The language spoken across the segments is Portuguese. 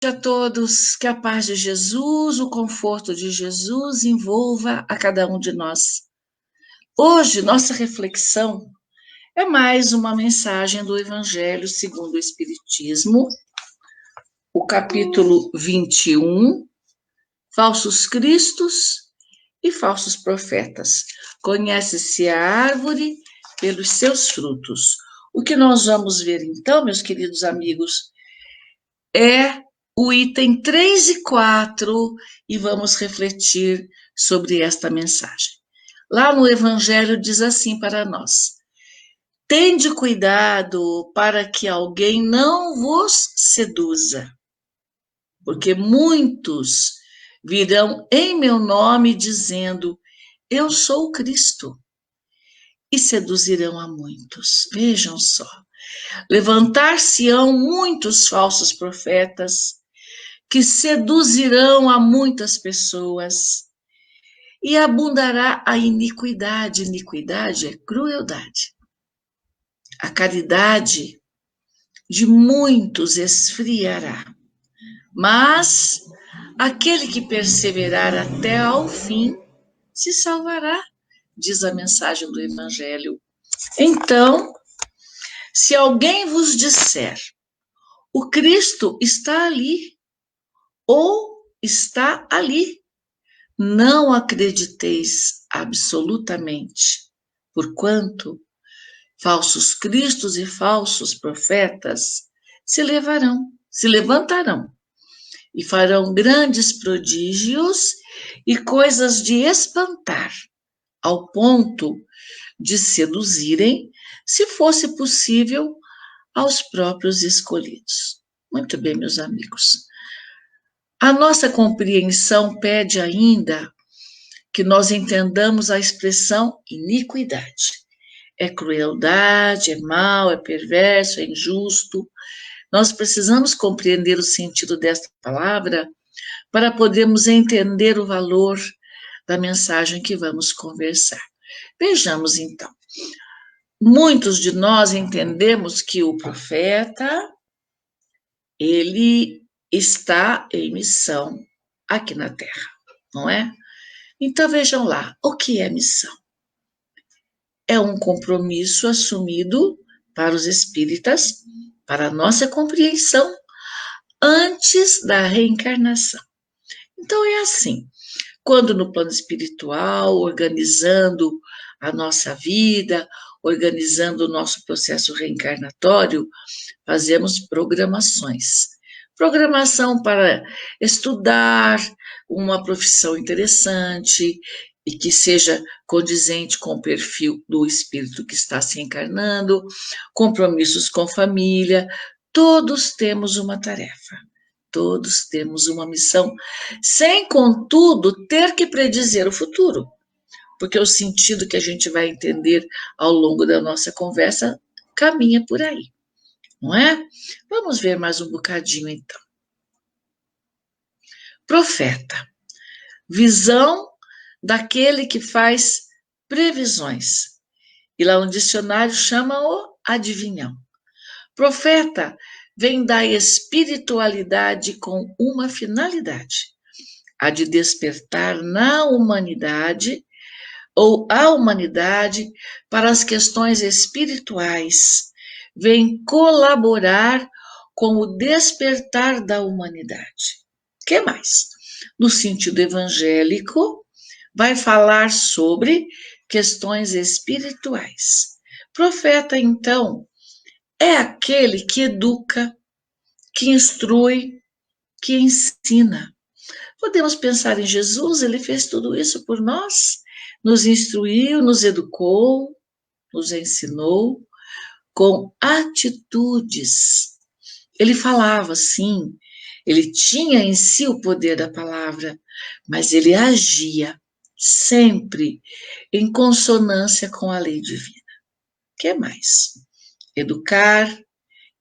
A todos, que a paz de Jesus, o conforto de Jesus envolva a cada um de nós. Hoje, nossa reflexão é mais uma mensagem do Evangelho segundo o Espiritismo, o capítulo 21, falsos cristos e falsos profetas. Conhece-se a árvore pelos seus frutos. O que nós vamos ver então, meus queridos amigos, é o item 3 e 4 e vamos refletir sobre esta mensagem. Lá no Evangelho diz assim para nós: tende cuidado para que alguém não vos seduza, porque muitos virão em meu nome dizendo, eu sou o Cristo, e seduzirão a muitos. Vejam só, levantar-se-ão muitos falsos profetas, que seduzirão a muitas pessoas, e abundará a iniquidade. Iniquidade é crueldade. A caridade de muitos esfriará, mas aquele que perseverar até ao fim se salvará, diz a mensagem do Evangelho. Então, se alguém vos disser, o Cristo está ali, ou está ali, não acrediteis absolutamente, porquanto falsos cristos e falsos profetas se levantarão e farão grandes prodígios e coisas de espantar, ao ponto de seduzirem, se fosse possível, aos próprios escolhidos. Muito bem, meus amigos. A nossa compreensão pede ainda que nós entendamos a expressão iniquidade. É crueldade, é mal, é perverso, é injusto. Nós precisamos compreender o sentido desta palavra para podermos entender o valor da mensagem que vamos conversar. Vejamos então. Muitos de nós entendemos que o profeta, ele está em missão aqui na Terra, não é? Então vejam lá, o que é missão? É um compromisso assumido para os espíritas, para a nossa compreensão, antes da reencarnação. Então é assim, quando no plano espiritual, organizando a nossa vida, organizando o nosso processo reencarnatório, fazemos programações. Programação para estudar uma profissão interessante e que seja condizente com o perfil do espírito que está se encarnando, compromissos com família. Todos temos uma tarefa, todos temos uma missão, sem, contudo, ter que predizer o futuro, porque o sentido que a gente vai entender ao longo da nossa conversa caminha por aí. Não é? Vamos ver mais um bocadinho então. Profeta, visão daquele que faz previsões. E lá no dicionário chama-o adivinhão. Profeta vem da espiritualidade com uma finalidade, a de despertar na humanidade ou a humanidade para as questões espirituais, vem colaborar com o despertar da humanidade. O que mais? No sentido evangélico, vai falar sobre questões espirituais. Profeta, então, é aquele que educa, que instrui, que ensina. Podemos pensar em Jesus, ele fez tudo isso por nós, nos instruiu, nos educou, nos ensinou com atitudes. Ele falava, sim, ele tinha em si o poder da palavra, mas ele agia sempre em consonância com a lei divina. O que mais? Educar,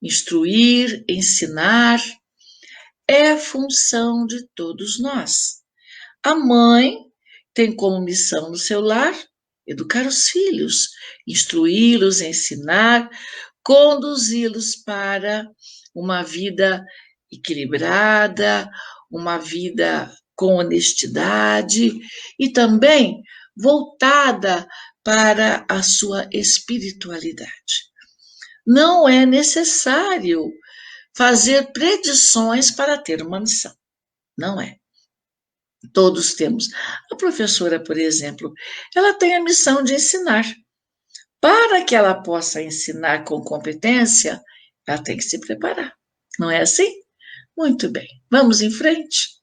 instruir, ensinar é a função de todos nós. A mãe tem como missão no seu lar educar os filhos, instruí-los, ensinar, conduzi-los para uma vida equilibrada, uma vida com honestidade e também voltada para a sua espiritualidade. Não é necessário fazer predições para ter uma missão. Não é. Todos temos. A professora, por exemplo, ela tem a missão de ensinar. Para que ela possa ensinar com competência, ela tem que se preparar. Não é assim? Muito bem. Vamos em frente?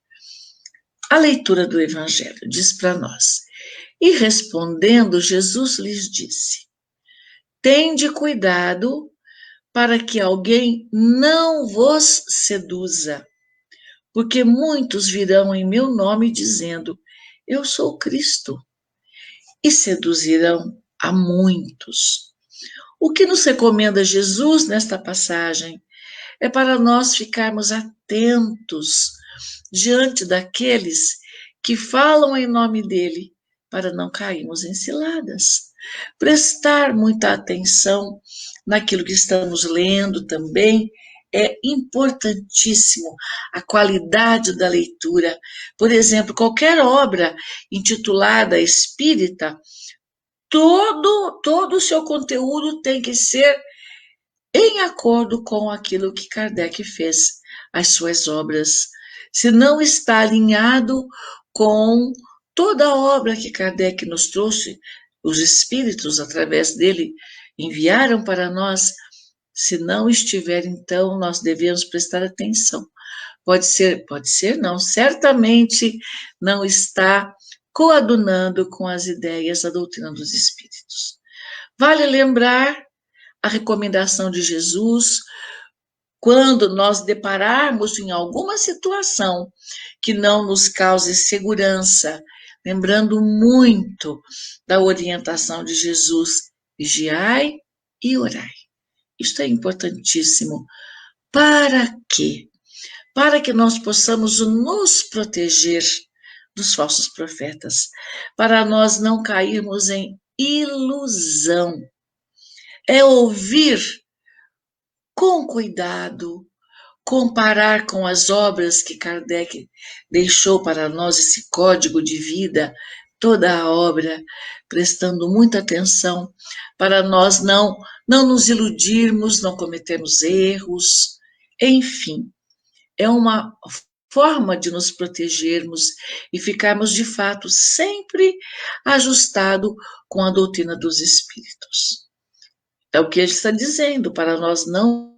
A leitura do Evangelho diz para nós: E respondendo, Jesus lhes disse: Tende cuidado para que alguém não vos seduza, porque muitos virão em meu nome dizendo: Eu sou Cristo, e seduzirão a muitos. O que nos recomenda Jesus nesta passagem é para nós ficarmos atentos diante daqueles que falam em nome dele, para não cairmos em ciladas. Prestar muita atenção naquilo que estamos lendo também é importantíssimo, a qualidade da leitura. Por exemplo, qualquer obra intitulada espírita, todo o seu conteúdo tem que ser em acordo com aquilo que Kardec fez, as suas obras. Se não está alinhado com toda a obra que Kardec nos trouxe, os espíritos, através dele, enviaram para nós, se não estiver, então, nós devemos prestar atenção. Pode ser, não, certamente não está coadunando com as ideias da doutrina dos espíritos. Vale lembrar a recomendação de Jesus quando nós depararmos em alguma situação que não nos cause segurança, lembrando muito da orientação de Jesus: vigiai e orai. Isto é importantíssimo. Para quê? Para que nós possamos nos proteger dos falsos profetas, para nós não cairmos em ilusão. É ouvir com cuidado, comparar com as obras que Kardec deixou para nós, esse código de vida, toda a obra, prestando muita atenção para nós não nos iludirmos, não cometermos erros, enfim, é uma forma de nos protegermos e ficarmos de fato sempre ajustado com a doutrina dos espíritos. É o que ele está dizendo, para nós não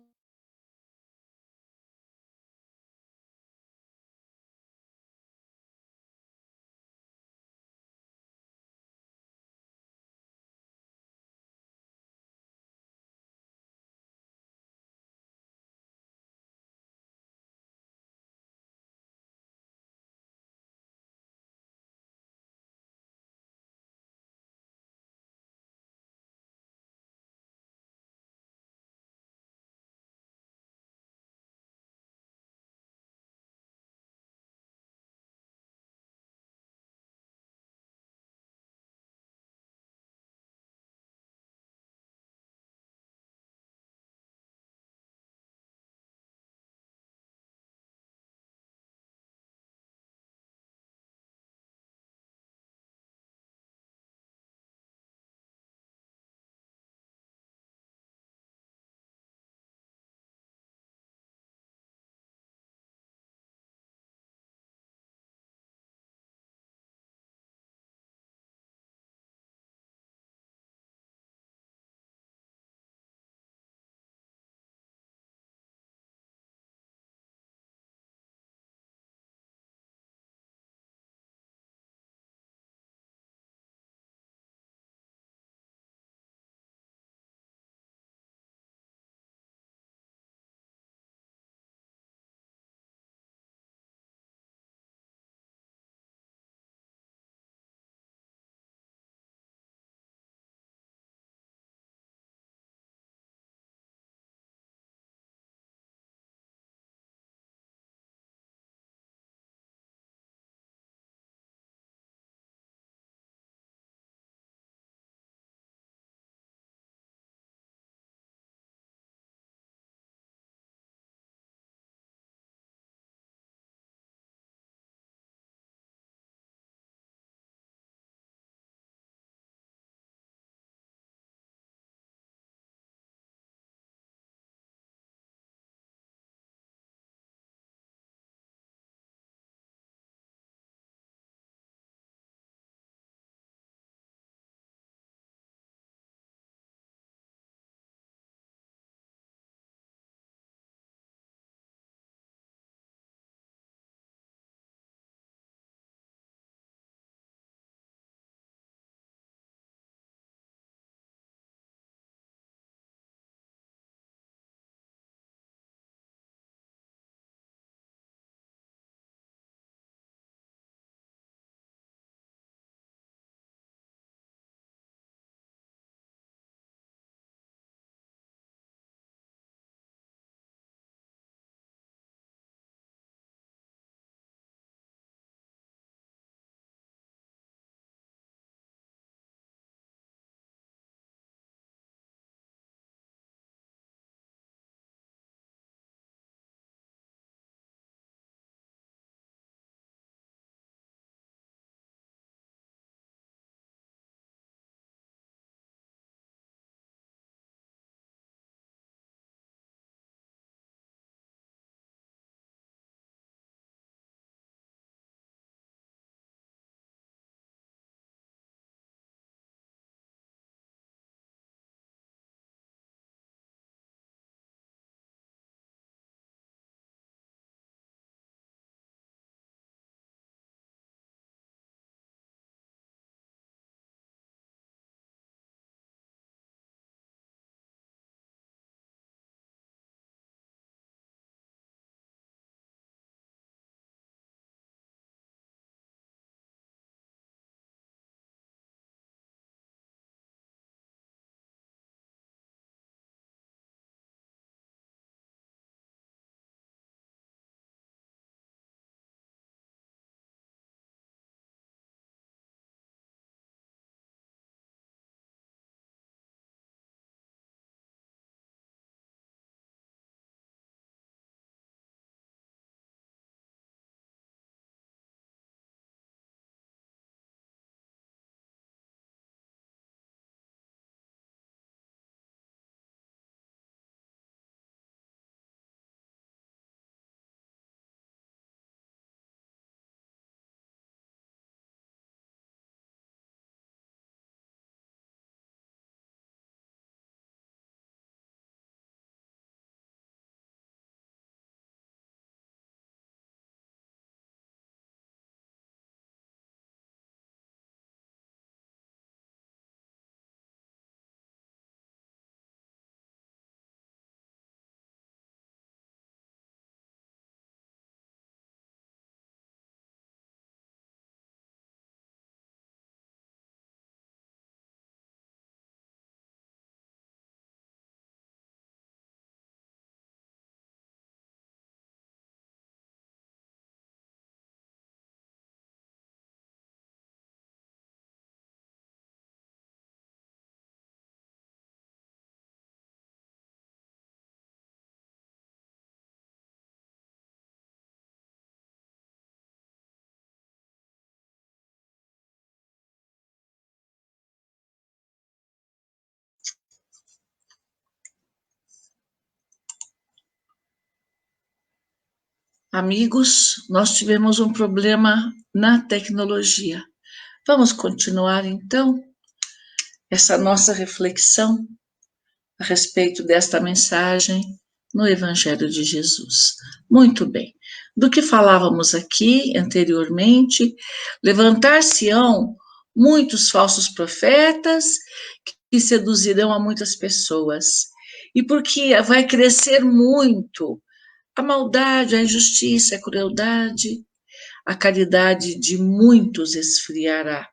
Amigos, nós tivemos um problema na tecnologia. Vamos continuar então essa nossa reflexão a respeito desta mensagem no Evangelho de Jesus. Muito bem. Do que falávamos aqui anteriormente, levantar-se-ão muitos falsos profetas que seduzirão a muitas pessoas. E porque vai crescer muito a maldade, a injustiça, a crueldade, a caridade de muitos esfriará.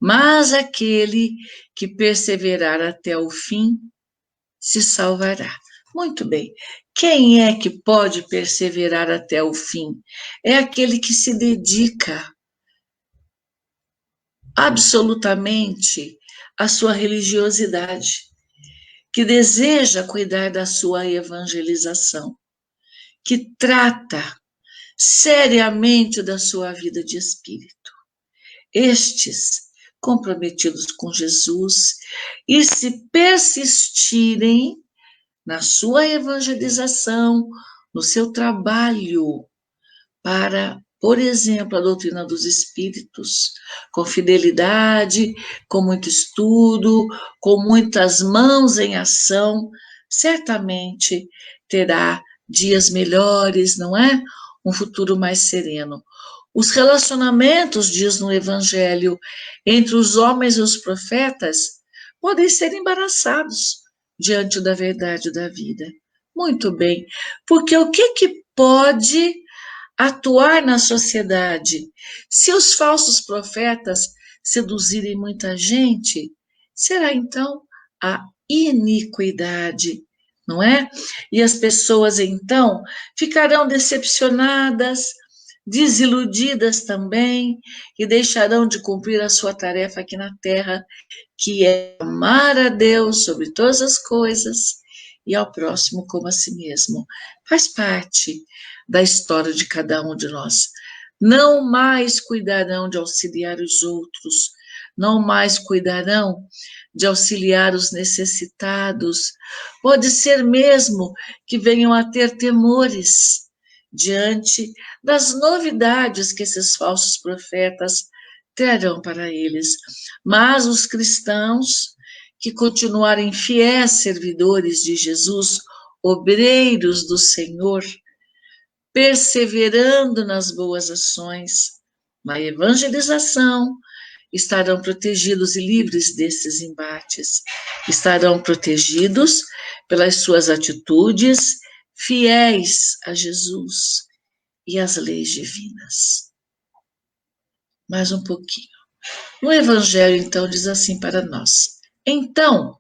Mas aquele que perseverar até o fim se salvará. Muito bem. Quem é que pode perseverar até o fim? É aquele que se dedica absolutamente à sua religiosidade, que deseja cuidar da sua evangelização, que trata seriamente da sua vida de espírito. Estes, comprometidos com Jesus, e se persistirem na sua evangelização, no seu trabalho para, por exemplo, a doutrina dos espíritos, com fidelidade, com muito estudo, com muitas mãos em ação, certamente terá dias melhores, não é? Um futuro mais sereno. Os relacionamentos, diz no Evangelho, entre os homens e os profetas podem ser embaraçados diante da verdade da vida. Muito bem, porque o que pode atuar na sociedade? Se os falsos profetas seduzirem muita gente, será então a iniquidade, não é? E as pessoas então ficarão decepcionadas, desiludidas também, e deixarão de cumprir a sua tarefa aqui na terra, que é amar a Deus sobre todas as coisas e ao próximo como a si mesmo. Faz parte da história de cada um de nós. Não mais cuidarão de auxiliar os outros, não mais cuidarão de auxiliar os necessitados. Pode ser mesmo que venham a ter temores diante das novidades que esses falsos profetas trarão para eles. Mas os cristãos que continuarem fiéis servidores de Jesus, obreiros do Senhor, perseverando nas boas ações, na evangelização, estarão protegidos e livres desses embates, estarão protegidos pelas suas atitudes fiéis a Jesus e às leis divinas. Mais um pouquinho. No Evangelho, então, diz assim para nós: então,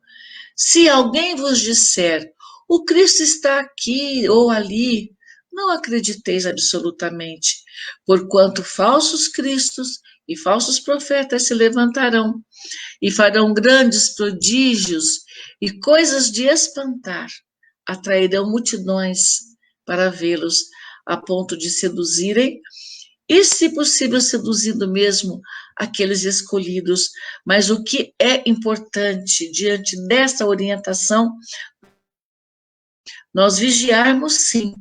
se alguém vos disser, o Cristo está aqui ou ali, não acrediteis absolutamente, porquanto falsos cristos e falsos profetas se levantarão e farão grandes prodígios e coisas de espantar, atrairão multidões para vê-los, a ponto de seduzirem e, se possível, seduzindo mesmo aqueles escolhidos. Mas o que é importante diante dessa orientação, nós vigiarmos sim.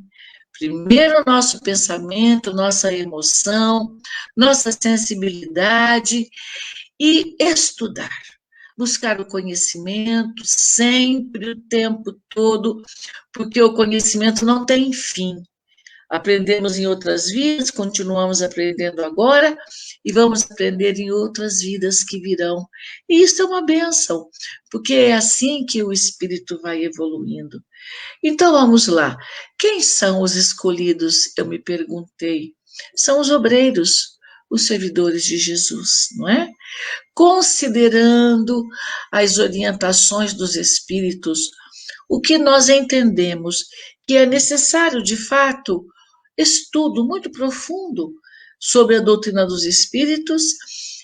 Primeiro, nosso pensamento, nossa emoção, nossa sensibilidade e estudar. Buscar o conhecimento sempre, o tempo todo, porque o conhecimento não tem fim. Aprendemos em outras vidas, continuamos aprendendo agora e vamos aprender em outras vidas que virão. E isso é uma bênção, porque é assim que o espírito vai evoluindo. Então vamos lá. Quem são os escolhidos? Eu me perguntei. São os obreiros, os servidores de Jesus, não é? Considerando as orientações dos espíritos, o que nós entendemos que é necessário, de fato, estudo muito profundo sobre a doutrina dos espíritos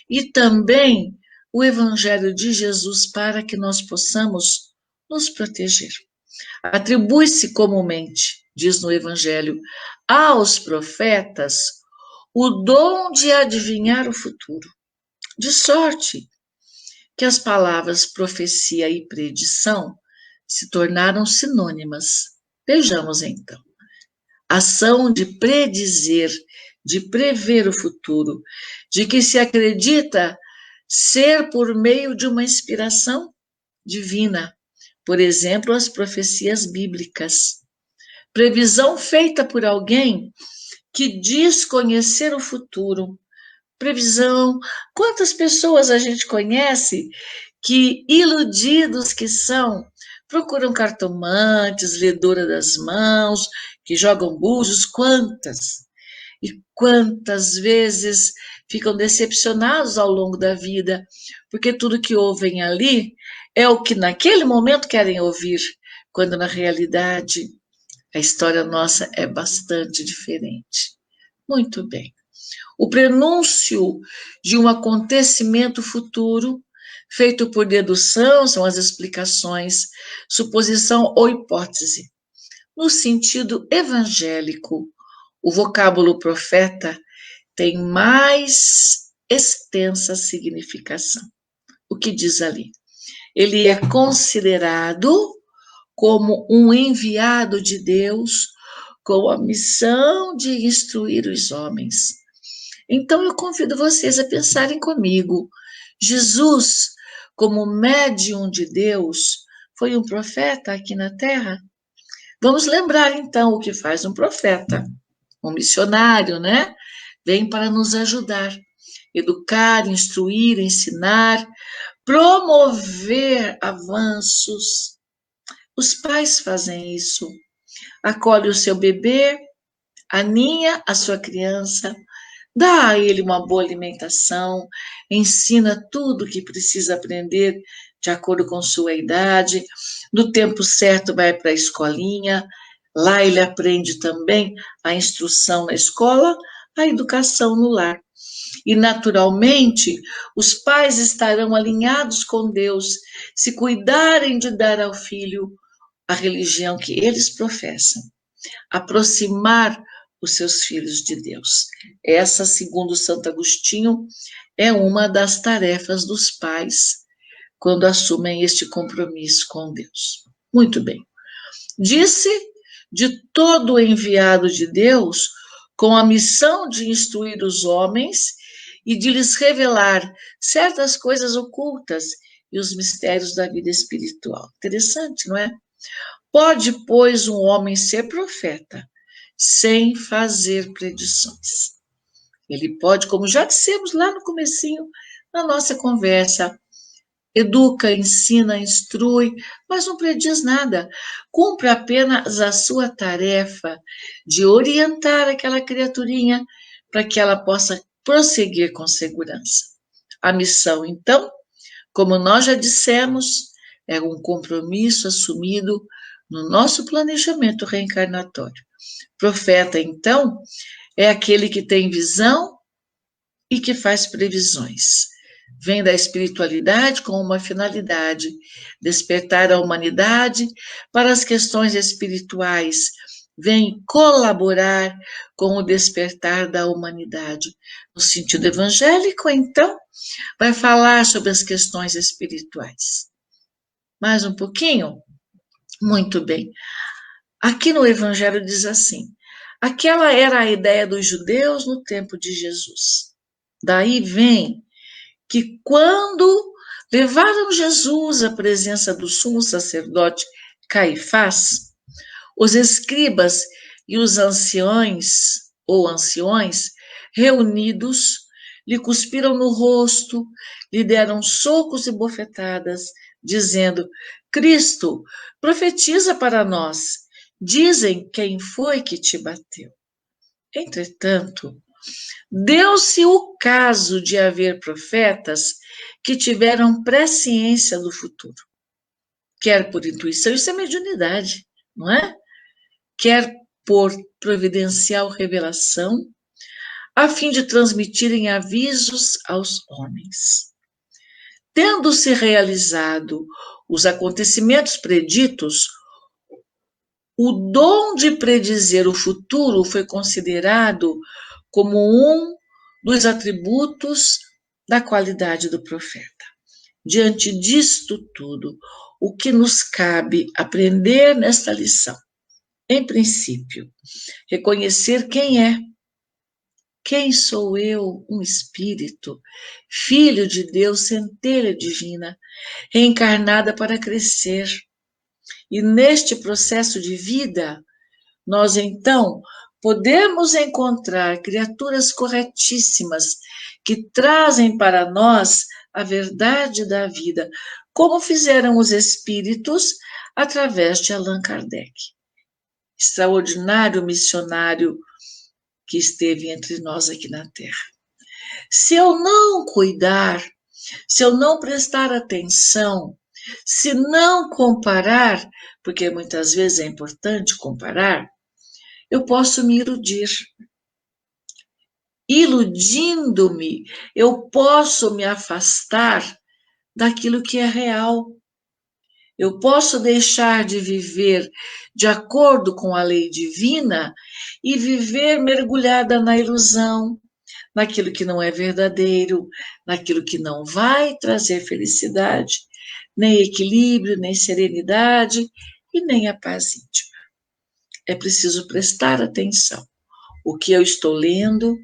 e também o Evangelho de Jesus para que nós possamos nos proteger. Atribui-se comumente, diz no Evangelho, aos profetas o dom de adivinhar o futuro, de sorte que as palavras profecia e predição se tornaram sinônimas. Vejamos então. ação de predizer, de prever o futuro, de que se acredita ser por meio de uma inspiração divina, por exemplo, as profecias bíblicas. Previsão feita por alguém que diz conhecer o futuro. Previsão. Quantas pessoas a gente conhece que, iludidos que são, procuram cartomantes, ledora das mãos, que jogam búzios? Quantas? E quantas vezes ficam decepcionados ao longo da vida, porque tudo que ouvem ali é o que naquele momento querem ouvir, quando na realidade a história nossa é bastante diferente. Muito bem. O prenúncio de um acontecimento futuro, feito por dedução, são as explicações, suposição ou hipótese. No sentido evangélico, o vocábulo profeta tem mais extensa significação. O que diz ali? Ele é considerado como um enviado de Deus com a missão de instruir os homens. Então eu convido vocês a pensarem comigo. Jesus, como médium de Deus, foi um profeta aqui na Terra? Vamos lembrar então o que faz um profeta, um missionário, né? Vem para nos ajudar, educar, instruir, ensinar, promover avanços. Os pais fazem isso. Acolhe o seu bebê, aninha a sua criança, dá a ele uma boa alimentação, ensina tudo o que precisa aprender de acordo com sua idade. No tempo certo vai para a escolinha, lá ele aprende também a instrução na escola, a educação no lar. E, naturalmente, os pais estarão alinhados com Deus se cuidarem de dar ao filho a religião que eles professam, aproximar os seus filhos de Deus. Essa, segundo Santo Agostinho, é uma das tarefas dos pais quando assumem este compromisso com Deus. Muito bem. Disse de todo enviado de Deus com a missão de instruir os homens e de lhes revelar certas coisas ocultas e os mistérios da vida espiritual. Interessante, não é? Pode, pois, um homem ser profeta sem fazer predições. Ele pode, como já dissemos lá no comecinho na nossa conversa, educa, ensina, instrui, mas não prediz nada. Cumpre apenas a sua tarefa de orientar aquela criaturinha para que ela possa prosseguir com segurança. A missão, então, como nós já dissemos, é um compromisso assumido no nosso planejamento reencarnatório. Profeta, então, é aquele que tem visão e que faz previsões. Vem da espiritualidade com uma finalidade: despertar a humanidade para as questões espirituais. Vem colaborar com o despertar da humanidade. No sentido evangélico, então, vai falar sobre as questões espirituais. Mais um pouquinho? Muito bem. Aqui no Evangelho diz assim: aquela era a ideia dos judeus no tempo de Jesus. Daí vem que quando levaram Jesus à presença do sumo sacerdote Caifás, os escribas e os anciões ou anciões reunidos lhe cuspiram no rosto, lhe deram socos e bofetadas, dizendo: Cristo, profetiza para nós. Dizem quem foi que te bateu. Entretanto, deu-se o caso de haver profetas que tiveram presciência do futuro, quer por intuição, isso é mediunidade, não é? Quer por providencial revelação, a fim de transmitirem avisos aos homens. Tendo-se realizado os acontecimentos preditos, o dom de predizer o futuro foi considerado como um dos atributos da qualidade do profeta. Diante disto tudo, o que nos cabe aprender nesta lição Em princípio, reconhecer quem é. Quem sou eu? Um espírito, filho de Deus, centelha divina, reencarnada para crescer. E neste processo de vida, nós então podemos encontrar criaturas corretíssimas que trazem para nós a verdade da vida, como fizeram os espíritos através de Allan Kardec, extraordinário missionário que esteve entre nós aqui na Terra. Se eu não cuidar, se eu não prestar atenção, se não comparar, porque muitas vezes é importante comparar, eu posso me iludir. Iludindo-me, eu posso me afastar daquilo que é real. Eu posso deixar de viver de acordo com a lei divina e viver mergulhada na ilusão, naquilo que não é verdadeiro, naquilo que não vai trazer felicidade, nem equilíbrio, nem serenidade e nem a paz íntima. É preciso prestar atenção. O que eu estou lendo,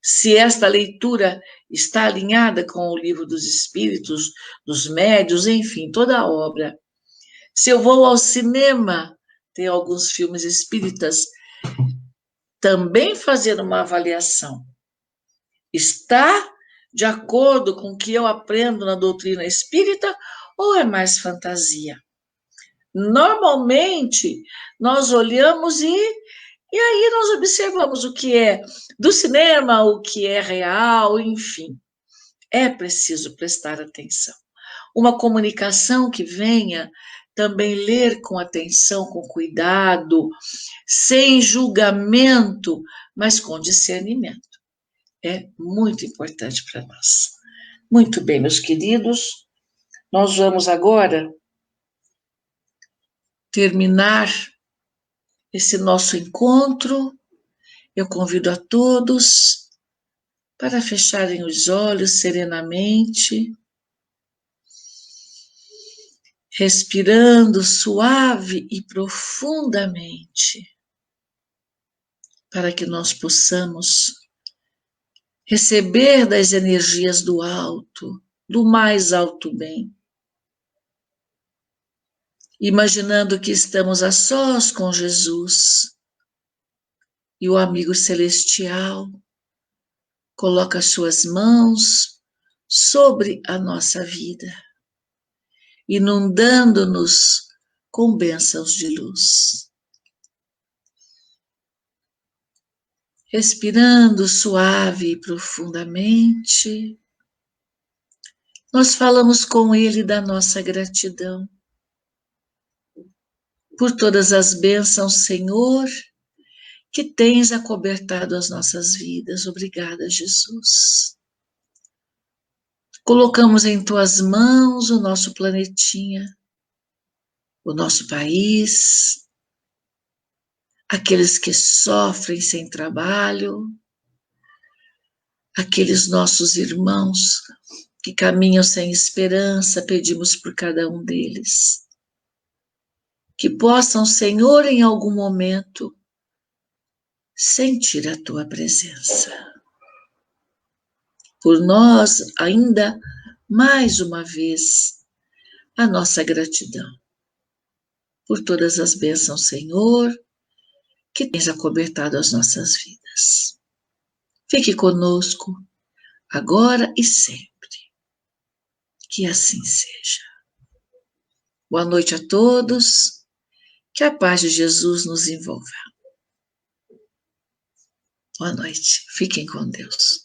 se esta leitura está alinhada com o livro dos espíritos, dos médiuns, enfim, toda a obra. Se eu vou ao cinema, tem alguns filmes espíritas, também fazer uma avaliação. Está de acordo com o que eu aprendo na doutrina espírita ou é mais fantasia? Normalmente, nós olhamos e aí nós observamos o que é do cinema, o que é real, enfim. É preciso prestar atenção. Uma comunicação que venha também ler com atenção, com cuidado, sem julgamento, mas com discernimento. É muito importante para nós. Muito bem, meus queridos, nós vamos agora terminar esse nosso encontro. Eu convido a todos para fecharem os olhos serenamente, respirando suave e profundamente, para que nós possamos receber das energias do alto, do mais alto bem, imaginando que estamos a sós com Jesus e o amigo celestial coloca as suas mãos sobre a nossa vida, inundando-nos com bênçãos de luz. Respirando suave e profundamente, nós falamos com Ele da nossa gratidão por todas as bênçãos, Senhor, que tens acobertado as nossas vidas. Obrigada, Jesus. Colocamos em tuas mãos o nosso planetinha, o nosso país, aqueles que sofrem sem trabalho, aqueles nossos irmãos que caminham sem esperança, pedimos por cada um deles. Que possam, Senhor, em algum momento, sentir a tua presença. Por nós, ainda mais uma vez, a nossa gratidão. Por todas as bênçãos, Senhor, que tens acobertado as nossas vidas. Fique conosco, agora e sempre. Que assim seja. Boa noite a todos. Que a paz de Jesus nos envolva. Boa noite. Fiquem com Deus.